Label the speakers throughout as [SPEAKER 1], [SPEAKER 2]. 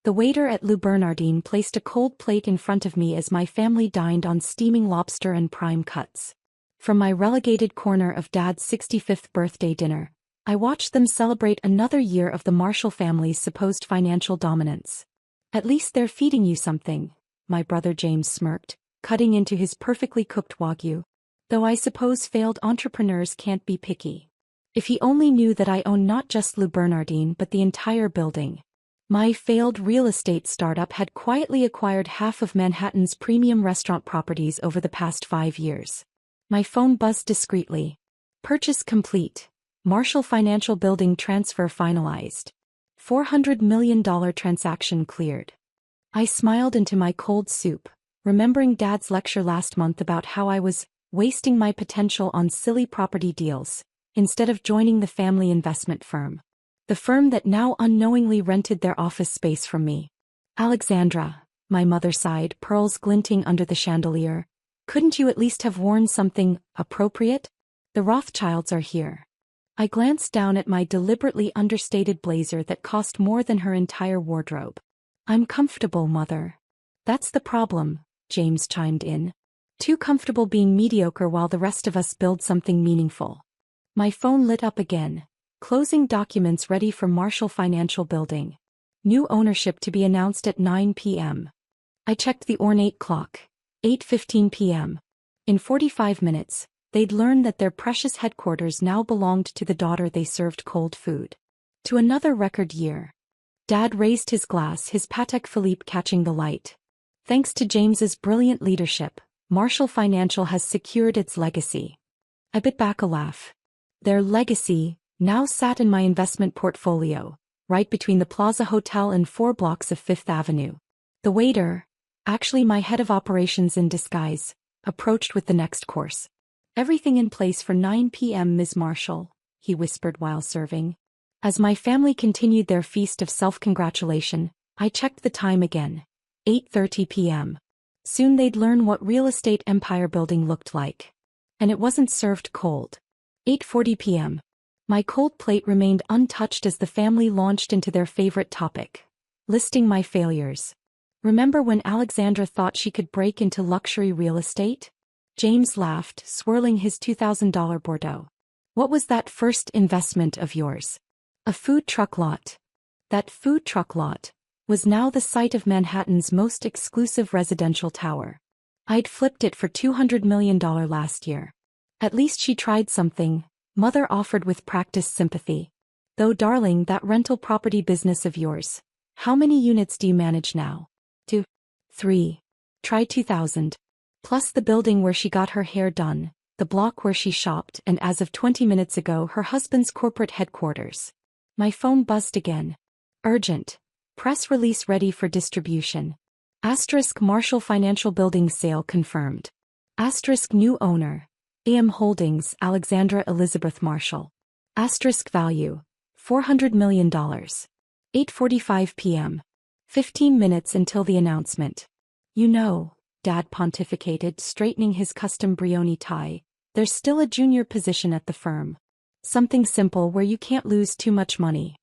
[SPEAKER 1] The waiter at Le Bernardin placed a cold plate in front of me as my family dined on steaming lobster and prime cuts. From my relegated corner of Dad's 65th birthday dinner, I watched them celebrate another year of the Marshall family's supposed financial dominance. "At least they're feeding you something," my brother James smirked, cutting into his perfectly cooked wagyu. "Though I suppose failed entrepreneurs can't be picky. If he only knew that I own not just Le Bernardin but the entire building." My failed real estate startup had quietly acquired half of Manhattan's premium restaurant properties over the past 5 years. My phone buzzed discreetly. "Purchase complete. Marshall Financial Building transfer finalized. $400 million transaction cleared." I smiled into my cold soup, remembering Dad's lecture last month about how I was wasting my potential on silly property deals, instead of joining the family investment firm. The firm that now unknowingly rented their office space from me. "Alexandra," my mother sighed, pearls glinting under the chandelier, "couldn't you at least have worn something appropriate? The Rothschilds are here." I glanced down at my deliberately understated blazer that cost more than her entire wardrobe. "I'm comfortable, Mother." "That's the problem," James chimed in. "Too comfortable being mediocre while the rest of us build something meaningful." My phone lit up again. Closing documents ready for Marshall Financial Building. New ownership to be announced at 9 p.m. I checked the ornate clock. 8:15 p.m. In 45 minutes, they'd learned that their precious headquarters now belonged to the daughter they served cold food. To another record year. Dad raised his glass, his Patek Philippe catching the light. "Thanks to James's brilliant leadership, Marshall Financial has secured its legacy." I bit back a laugh. Their legacy now sat in my investment portfolio, right between the Plaza Hotel and 4 blocks of Fifth Avenue. The waiter, actually my head of operations in disguise, approached with the next course. "Everything in place for 9 p.m., Ms. Marshall," he whispered while serving. As my family continued their feast of self-congratulation, I checked the time again. 8:30 p.m. Soon they'd learn what real estate empire building looked like. And it wasn't served cold. 8:40 p.m. My cold plate remained untouched as the family launched into their favorite topic, listing my failures. "Remember when Alexandra thought she could break into luxury real estate?" James laughed, swirling his $2,000 Bordeaux. "What was that first investment of yours?" "A food truck lot." That food truck lot was now the site of Manhattan's most exclusive residential tower. I'd flipped it for $200 million last year. "At least she tried something," Mother offered with practiced sympathy. "Though darling, that rental property business of yours, how many units do you manage now?" 2. 3. Try 2,000. Plus the building where she got her hair done, the block where she shopped, and as of 20 minutes ago her husband's corporate headquarters. My phone buzzed again. "Urgent. Press release ready for distribution. Asterisk Marshall Financial Building sale confirmed. Asterisk new owner. AM Holdings, Alexandra Elizabeth Marshall. Asterisk value. $400 million. 8:45 p.m. 15 minutes until the announcement. "You know," Dad pontificated, straightening his custom Brioni tie, "there's still a junior position at the firm. Something simple where you can't lose too much money."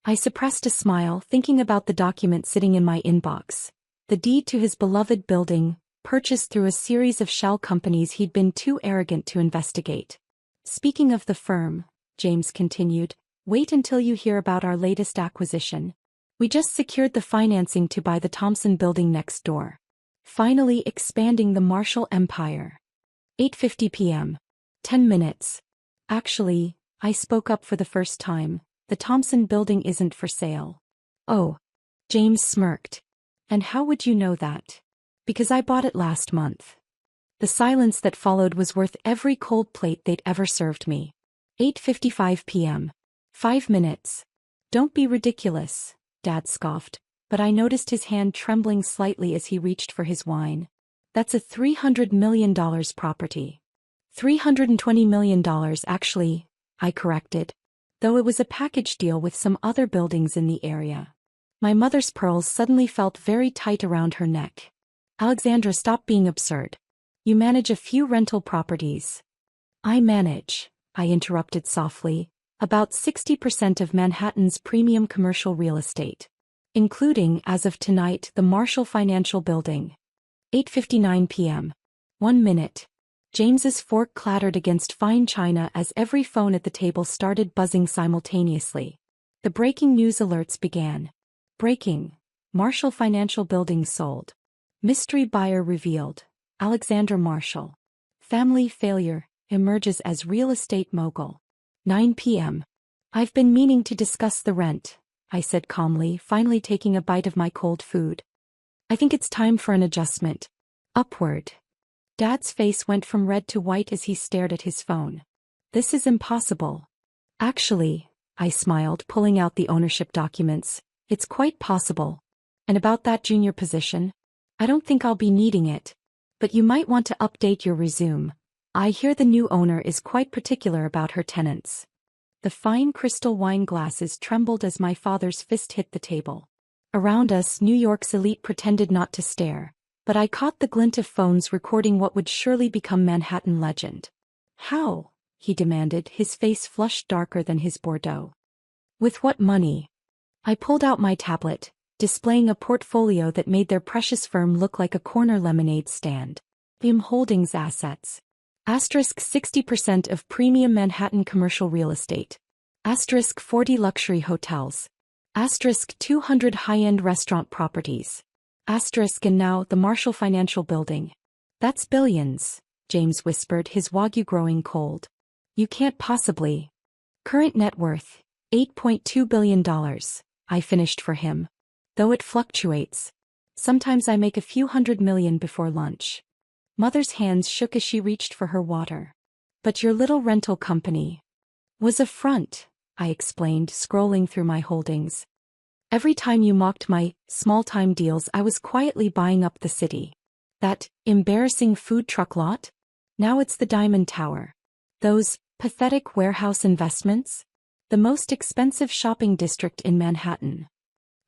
[SPEAKER 1] I suppressed a smile, thinking about the document sitting in my inbox. The deed to his beloved building, purchased through a series of shell companies he'd been too arrogant to investigate. "Speaking of the firm," James continued, "wait until you hear about our latest acquisition. We just secured the financing to buy the Thompson building next door. Finally expanding the Marshall empire." 8:50 p.m. 10 minutes. "Actually," I spoke up for the first time, "the Thompson building isn't for sale." "Oh." James smirked. "And how would you know that?" "Because I bought it last month." The silence that followed was worth every cold plate they'd ever served me. 8:55 p.m. 5 minutes. "Don't be ridiculous," Dad scoffed, but I noticed his hand trembling slightly as he reached for his wine. "That's a $300 million property." $320 million actually, I corrected. Though it was a package deal with some other buildings in the area. My mother's pearls suddenly felt very tight around her neck. "Alexandra, stop being absurd. You manage a few rental properties." "I manage," I interrupted softly, "about 60% of Manhattan's premium commercial real estate." including, as of tonight, the Marshall Financial Building. 8:59 p.m. 1 minute. James's fork clattered against fine china as every phone at the table started buzzing simultaneously. The breaking news alerts began. Breaking. Marshall Financial Building sold. Mystery buyer revealed. Alexandra Marshall. Family failure, emerges as real estate mogul. 9 p.m. I've been meaning to discuss the rent, I said calmly, finally taking a bite of my cold food. I think it's time for an adjustment. Upward. Dad's face went from red to white as he stared at his phone. This is impossible. Actually, I smiled, pulling out the ownership documents, it's quite possible. And about that junior position? I don't think I'll be needing it. But you might want to update your resume. I hear the new owner is quite particular about her tenants. The fine crystal wine glasses trembled as my father's fist hit the table. Around us, New York's elite pretended not to stare, but I caught the glint of phones recording what would surely become Manhattan legend. How? He demanded, his face flushed darker than his Bordeaux. With what money? I pulled out my tablet, displaying a portfolio that made their precious firm look like a corner lemonade stand. IM Holdings assets. Asterisk 60% of premium Manhattan commercial real estate. Asterisk 40 luxury hotels. Asterisk 200 high-end restaurant properties. Asterisk and now the Marshall Financial Building. That's billions, James whispered, his wagyu growing cold. You can't possibly. Current net worth, $8.2 billion, I finished for him. Though it fluctuates. Sometimes I make a few $100 million before lunch. Mother's hands shook as she reached for her water. But your little rental company was a front, I explained, scrolling through my holdings. Every time you mocked my small-time deals, I was quietly buying up the city. That embarrassing food truck lot? Now it's the Diamond Tower. Those pathetic warehouse investments? The most expensive shopping district in Manhattan.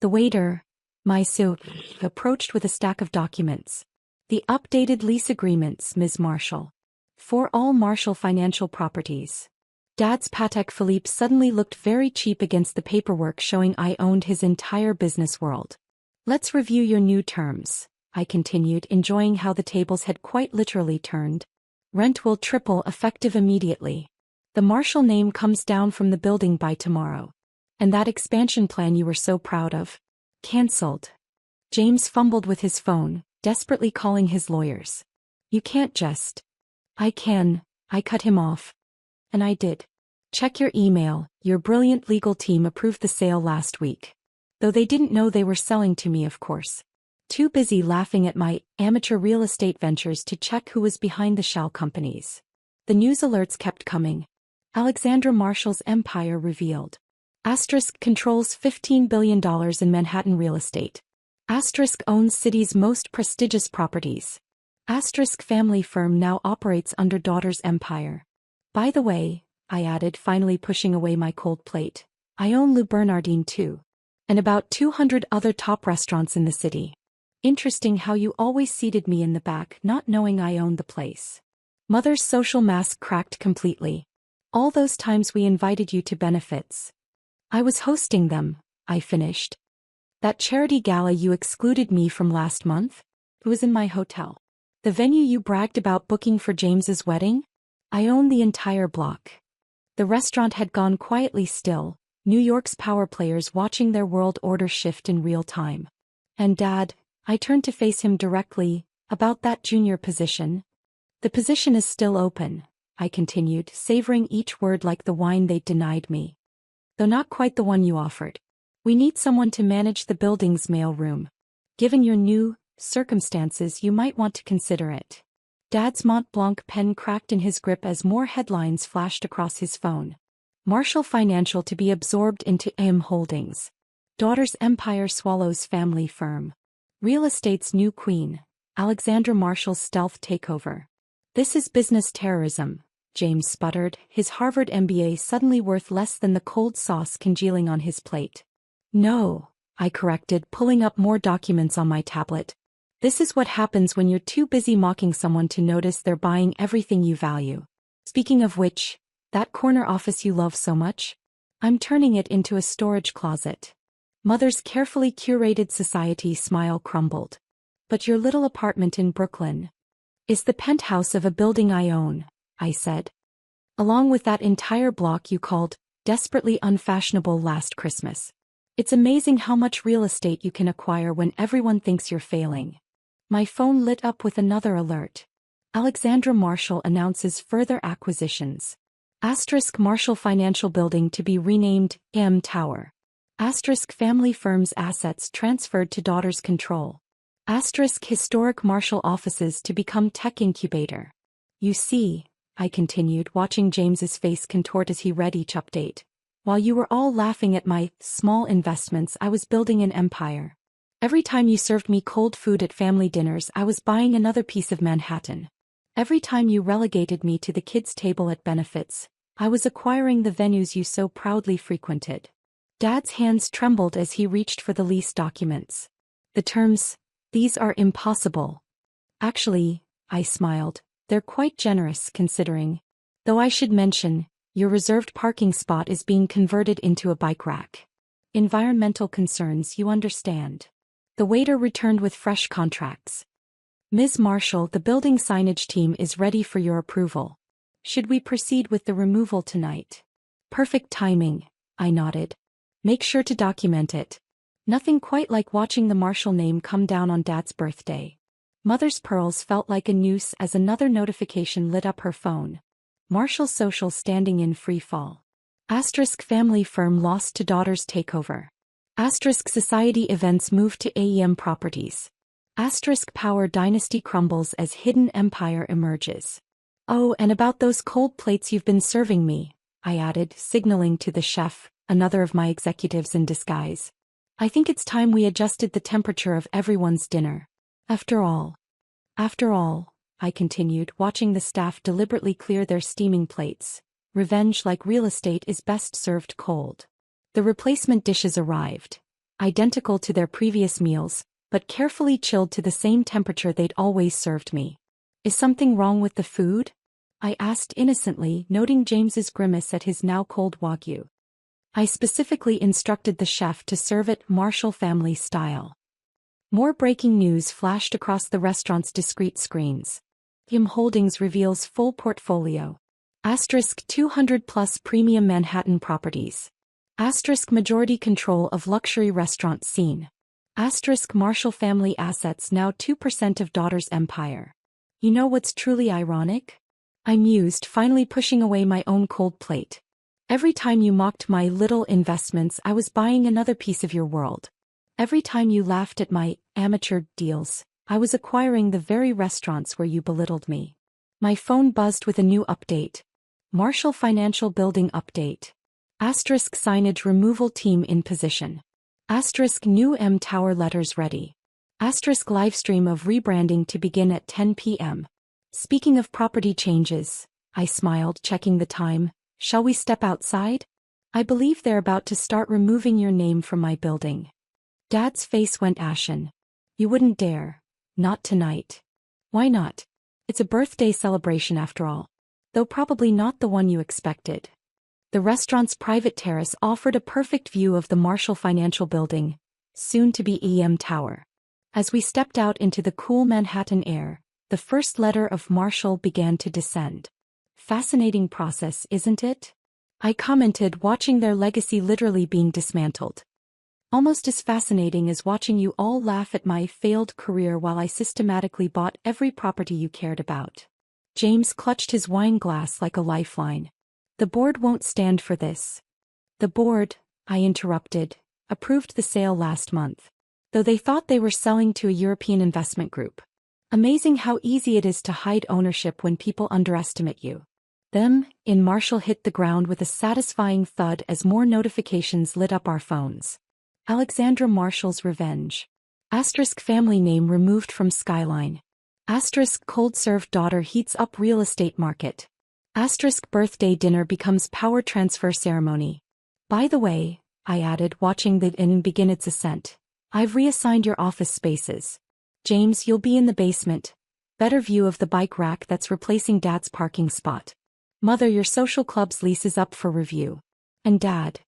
[SPEAKER 1] The waiter, my sous, approached with a stack of documents. The updated lease agreements, Ms. Marshall. For all Marshall Financial properties. Dad's Patek Philippe suddenly looked very cheap against the paperwork showing I owned his entire business world. Let's review your new terms, I continued, enjoying how the tables had quite literally turned. Rent will triple effective immediately. The Marshall name comes down from the building by tomorrow. And that expansion plan you were so proud of? Cancelled. James fumbled with his phone, desperately calling his lawyers. You can't just. I can, I cut him off. And I did. Check your email, your brilliant legal team approved the sale last week. Though they didn't know they were selling to me, of course. Too busy laughing at my amateur real estate ventures to check who was behind the shell companies. The news alerts kept coming. Alexandra Marshall's empire revealed. Asterisk controls $15 billion in Manhattan real estate. Asterisk owns city's most prestigious properties. Asterisk family firm now operates under daughter's empire. By the way, I added, finally pushing away my cold plate, I own Le Bernardin too. And about 200 other top restaurants in the city. Interesting how you always seated me in the back, not knowing I owned the place. Mother's social mask cracked completely. All those times we invited you to benefits. I was hosting them, I finished. That charity gala you excluded me from last month? It was in my hotel. The venue you bragged about booking for James's wedding? I own the entire block. The restaurant had gone quietly still, New York's power players watching their world order shift in real time. And Dad, I turned to face him directly, about that junior position. The position is still open, I continued, savoring each word like the wine they'd denied me. Though not quite the one you offered. We need someone to manage the building's mail room. Given your new circumstances, you might want to consider it. Dad's Mont Blanc pen cracked in his grip as more headlines flashed across his phone. Marshall Financial to be absorbed into IM Holdings. Daughter's empire swallows family firm. Real estate's new queen, Alexandra Marshall's stealth takeover. This is business terrorism, James sputtered, his Harvard MBA suddenly worth less than the cold sauce congealing on his plate. No, I corrected, pulling up more documents on my tablet. This is what happens when you're too busy mocking someone to notice they're buying everything you value. Speaking of which, that corner office you love so much? I'm turning it into a storage closet. Mother's carefully curated society smile crumbled. But your little apartment in Brooklyn is the penthouse of a building I own, I said. Along with that entire block you called desperately unfashionable last Christmas. It's amazing how much real estate you can acquire when everyone thinks you're failing. My phone lit up with another alert. Alexandra Marshall announces further acquisitions. Asterisk Marshall Financial Building to be renamed AM Tower. Asterisk Family Firm's assets transferred to daughter's control. Asterisk Historic Marshall offices to become tech incubator. You see, I continued, watching James's face contort as he read each update. While you were all laughing at my small investments, I was building an empire. Every time you served me cold food at family dinners, I was buying another piece of Manhattan. Every time you relegated me to the kids' table at benefits, I was acquiring the venues you so proudly frequented. Dad's hands trembled as he reached for the lease documents. The terms, these are impossible. Actually, I smiled, they're quite generous considering. Though I should mention, your reserved parking spot is being converted into a bike rack. Environmental concerns, you understand. The waiter returned with fresh contracts. Ms. Marshall, the building signage team is ready for your approval. Should we proceed with the removal tonight? Perfect timing, I nodded. Make sure to document it. Nothing quite like watching the Marshall name come down on Dad's birthday. Mother's pearls felt like a noose as another notification lit up her phone. Marshall Social standing in free fall. Asterisk Family Firm lost to daughter's takeover. Asterisk Society Events moved to AEM Properties. Asterisk Power Dynasty crumbles as hidden empire emerges. Oh, and about those cold plates you've been serving me, I added, signaling to the chef, another of my executives in disguise. I think it's time we adjusted the temperature of everyone's dinner. After all, I continued, watching the staff deliberately clear their steaming plates. Revenge, like real estate, is best served cold. The replacement dishes arrived. Identical to their previous meals, but carefully chilled to the same temperature they'd always served me. Is something wrong with the food? I asked innocently, noting James's grimace at his now cold wagyu. I specifically instructed the chef to serve it Marshall family style. More breaking news flashed across the restaurant's discrete screens. AEM Holdings reveals full portfolio. Asterisk 200+ premium Manhattan properties. Asterisk majority control of luxury restaurant scene. Asterisk Marshall family assets now 2% of daughter's empire. You know what's truly ironic? I mused, finally pushing away my own cold plate. Every time you mocked my little investments, I was buying another piece of your world. Every time you laughed at my amateur deals, I was acquiring the very restaurants where you belittled me. My phone buzzed with a new update. Marshall Financial Building update. Asterisk signage removal team in position. Asterisk new M Tower letters ready. Asterisk livestream of rebranding to begin at 10 p.m. Speaking of property changes, I smiled, checking the time. Shall we step outside? I believe they're about to start removing your name from my building. Dad's face went ashen. You wouldn't dare. Not tonight. Why not? It's a birthday celebration after all. Though probably not the one you expected. The restaurant's private terrace offered a perfect view of the Marshall Financial Building, soon to be AEM Tower. As we stepped out into the cool Manhattan air, the first letter of Marshall began to descend. Fascinating process, isn't it? I commented, watching their legacy literally being dismantled. Almost as fascinating as watching you all laugh at my failed career while I systematically bought every property you cared about. James clutched his wine glass like a lifeline. The board won't stand for this. The board, I interrupted, approved the sale last month. Though they thought they were selling to a European investment group. Amazing how easy it is to hide ownership when people underestimate you. Marshall hit the ground with a satisfying thud as more notifications lit up our phones. Alexandra Marshall's revenge. Asterisk family name removed from Skyline. Asterisk cold-served daughter heats up real estate market. Asterisk birthday dinner becomes power transfer ceremony. By the way, I added, watching the inn begin its ascent. I've reassigned your office spaces. James, you'll be in the basement. Better view of the bike rack that's replacing Dad's parking spot. Mother, your social club's lease is up for review. And Dad.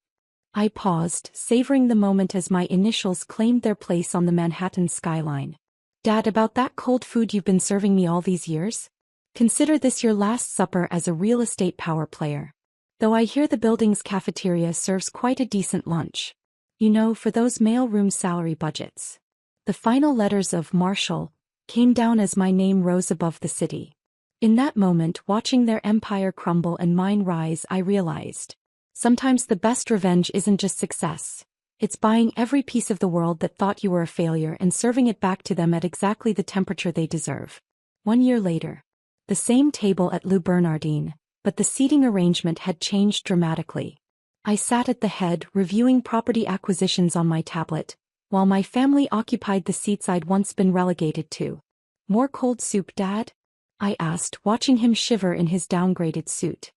[SPEAKER 1] I paused, savoring the moment as my initials claimed their place on the Manhattan skyline. Dad, about that cold food you've been serving me all these years? Consider this your last supper as a real estate power player. Though I hear the building's cafeteria serves quite a decent lunch. You know, for those mailroom salary budgets. The final letters of Marshall came down as my name rose above the city. In that moment, watching their empire crumble and mine rise, I realized. Sometimes the best revenge isn't just success. It's buying every piece of the world that thought you were a failure and serving it back to them at exactly the temperature they deserve. 1 year later. The same table at Le Bernardin, but the seating arrangement had changed dramatically. I sat at the head, reviewing property acquisitions on my tablet, while my family occupied the seats I'd once been relegated to. More cold soup, Dad? I asked, watching him shiver in his downgraded suit.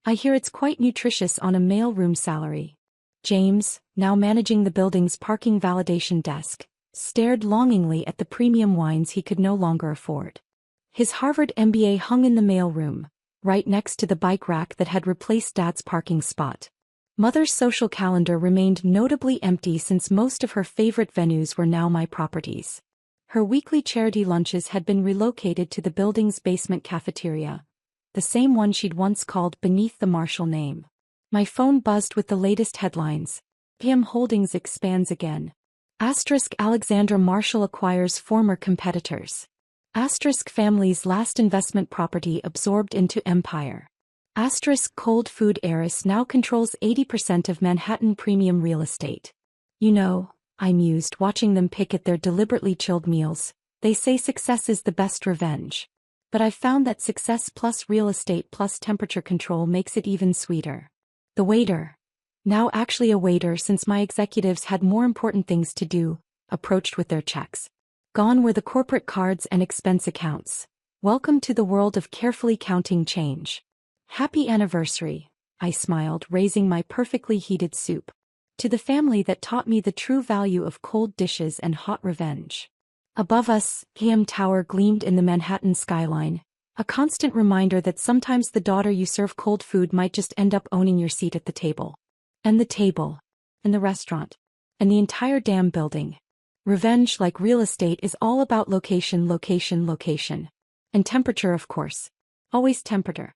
[SPEAKER 1] I hear it's quite nutritious on a mailroom salary. James, now managing the building's parking validation desk, stared longingly at the premium wines he could no longer afford. His Harvard MBA hung in the mailroom, right next to the bike rack that had replaced Dad's parking spot. Mother's social calendar remained notably empty since most of her favorite venues were now my properties. Her weekly charity lunches had been relocated to the building's basement cafeteria, the same one she'd once called beneath the Marshall name. My phone buzzed with the latest headlines. PM Holdings expands again. Asterisk Alexandra Marshall acquires former competitors. Asterisk family's last investment property absorbed into empire. Asterisk cold food heiress now controls 80% of Manhattan premium real estate. You know, I mused, watching them pick at their deliberately chilled meals. They say success is the best revenge. But I've found that success plus real estate plus temperature control makes it even sweeter. The waiter, now actually a waiter since my executives had more important things to do, approached with their checks. Gone were the corporate cards and expense accounts. Welcome to the world of carefully counting change. Happy anniversary, I smiled, raising my perfectly heated soup. To the family that taught me the true value of cold dishes and hot revenge. Above us, KM Tower gleamed in the Manhattan skyline, a constant reminder that sometimes the daughter you serve cold food might just end up owning your seat at the table. And the table. And the restaurant. And the entire damn building. Revenge, like real estate, is all about location, location, location. And temperature, of course. Always temperature.